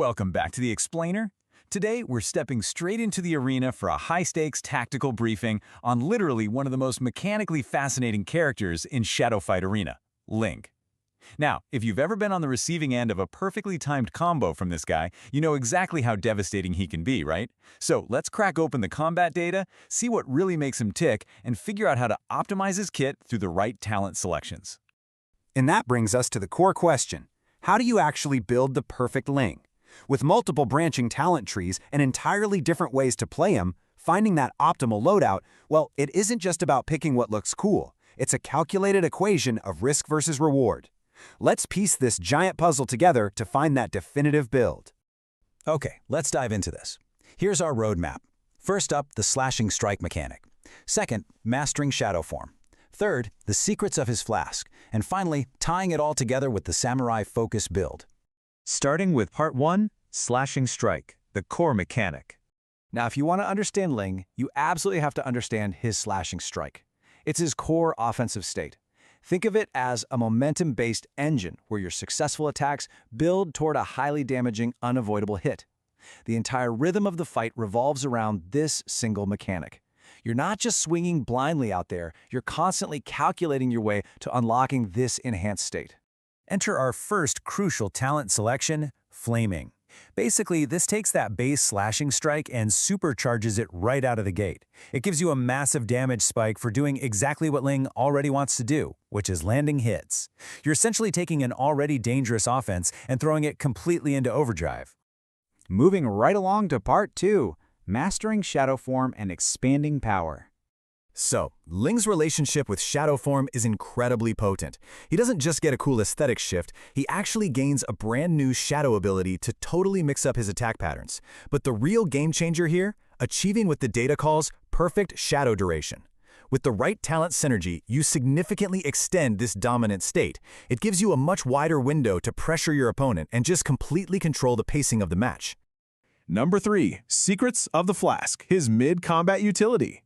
Welcome back to the Explainer. Today, we're stepping straight into the arena for a high-stakes tactical briefing on literally one of the most mechanically fascinating characters in Shadow Fight Arena, Ling. Now, if you've ever been on the receiving end of a perfectly timed combo from this guy, you know exactly how devastating he can be, right? So let's crack open the combat data, see what really makes him tick, and figure out how to optimize his kit through the right talent selections. And that brings us to the core question. How do you actually build the perfect Ling? With multiple branching talent trees and entirely different ways to play him, finding that optimal loadout, well, it isn't just about picking what looks cool. It's a calculated equation of risk versus reward. Let's piece this giant puzzle together to find that definitive build. Okay, let's dive into this. Here's our roadmap. First up, the slashing strike mechanic. Second, mastering shadow form. Third, the secrets of his flask. And finally, tying it all together with the samurai focus build. Starting with Part 1, Slashing Strike, the core mechanic. Now, if you want to understand Ling, you absolutely have to understand his slashing strike. It's his core offensive state. Think of it as a momentum-based engine where your successful attacks build toward a highly damaging, unavoidable hit. The entire rhythm of the fight revolves around this single mechanic. You're not just swinging blindly out there, you're constantly calculating your way to unlocking this enhanced state. Enter our first crucial talent selection, Flaming. Basically, this takes that base slashing strike and supercharges it right out of the gate. It gives you a massive damage spike for doing exactly what Ling already wants to do, which is landing hits. You're essentially taking an already dangerous offense and throwing it completely into overdrive. Moving right along to Part 2, Mastering Shadow Form and Expanding Power. So, Ling's relationship with shadow form is incredibly potent. He doesn't just get a cool aesthetic shift, he actually gains a brand new shadow ability to totally mix up his attack patterns. But the real game changer here, achieving what the data calls perfect shadow duration. With the right talent synergy, you significantly extend this dominant state. It gives you a much wider window to pressure your opponent and just completely control the pacing of the match. Number 3, Secrets of the Flask, his mid-combat utility.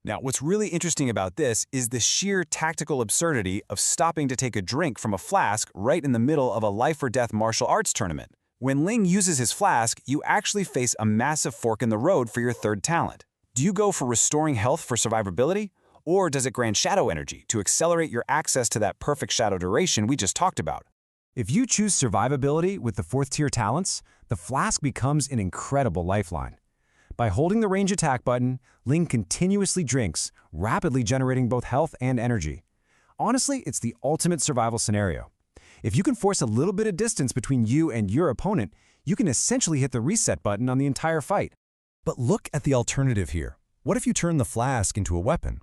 Now, what's really interesting about this is the sheer tactical absurdity of stopping to take a drink from a flask right in the middle of a life-or-death martial arts tournament. When Ling uses his flask, you actually face a massive fork in the road for your third talent. Do you go for restoring health for survivability? Or does it grant shadow energy to accelerate your access to that perfect shadow duration we just talked about? If you choose survivability with the 4th tier talents, the flask becomes an incredible lifeline. By holding the range attack button, Ling continuously drinks, rapidly generating both health and energy. Honestly, it's the ultimate survival scenario. If you can force a little bit of distance between you and your opponent, you can essentially hit the reset button on the entire fight. But look at the alternative here. What if you turn the flask into a weapon?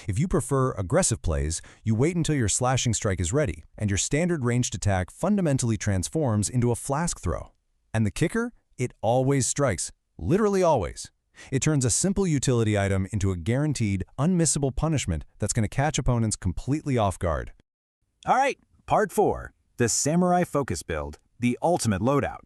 If you prefer aggressive plays, you wait until your slashing strike is ready, and your standard ranged attack fundamentally transforms into a flask throw. And the kicker? It always strikes. Literally always. It turns a simple utility item into a guaranteed, unmissable punishment that's going to catch opponents completely off guard. All right, Part 4, the samurai focus build, the ultimate loadout.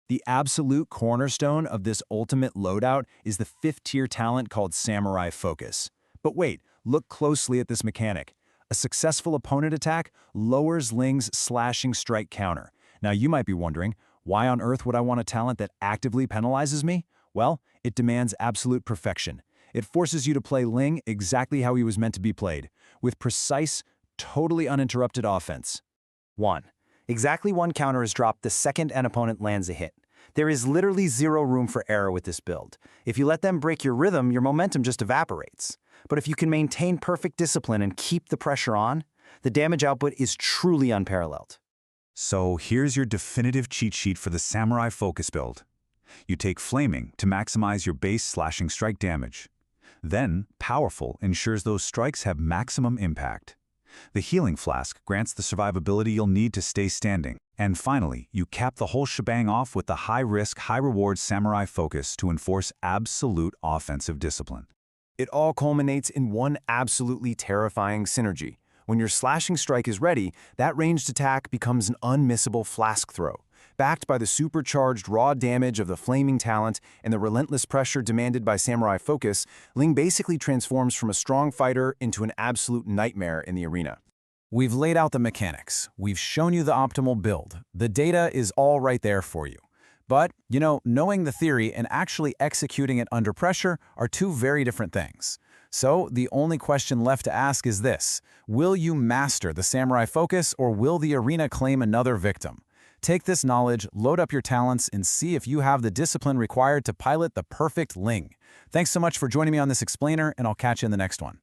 The absolute cornerstone of this ultimate loadout is the 5th tier talent called Samurai Focus. But wait, look closely at this mechanic. A successful opponent attack lowers Ling's slashing strike counter. Now you might be wondering, why on earth would I want a talent that actively penalizes me? Well, it demands absolute perfection. It forces you to play Ling exactly how he was meant to be played, with precise, totally uninterrupted offense. 1. Exactly 1 counter is dropped the second an opponent lands a hit. There is literally zero room for error with this build. If you let them break your rhythm, your momentum just evaporates. But if you can maintain perfect discipline and keep the pressure on, the damage output is truly unparalleled. So here's your definitive cheat sheet for the samurai focus build. You take Flaming to maximize your base slashing strike damage. Then, Powerful ensures those strikes have maximum impact. The Healing Flask grants the survivability you'll need to stay standing. And finally, you cap the whole shebang off with the high-risk, high-reward samurai focus to enforce absolute offensive discipline. It all culminates in one absolutely terrifying synergy. When your slashing strike is ready, that ranged attack becomes an unmissable flask throw. Backed by the supercharged raw damage of the Flaming talent and the relentless pressure demanded by Samurai Focus, Ling basically transforms from a strong fighter into an absolute nightmare in the arena. We've laid out the mechanics. We've shown you the optimal build. The data is all right there for you. But, knowing the theory and actually executing it under pressure are two very different things. So, the only question left to ask is this: will you master the samurai focus, or will the arena claim another victim? Take this knowledge, load up your talents, and see if you have the discipline required to pilot the perfect Ling. Thanks so much for joining me on this explainer, and I'll catch you in the next one.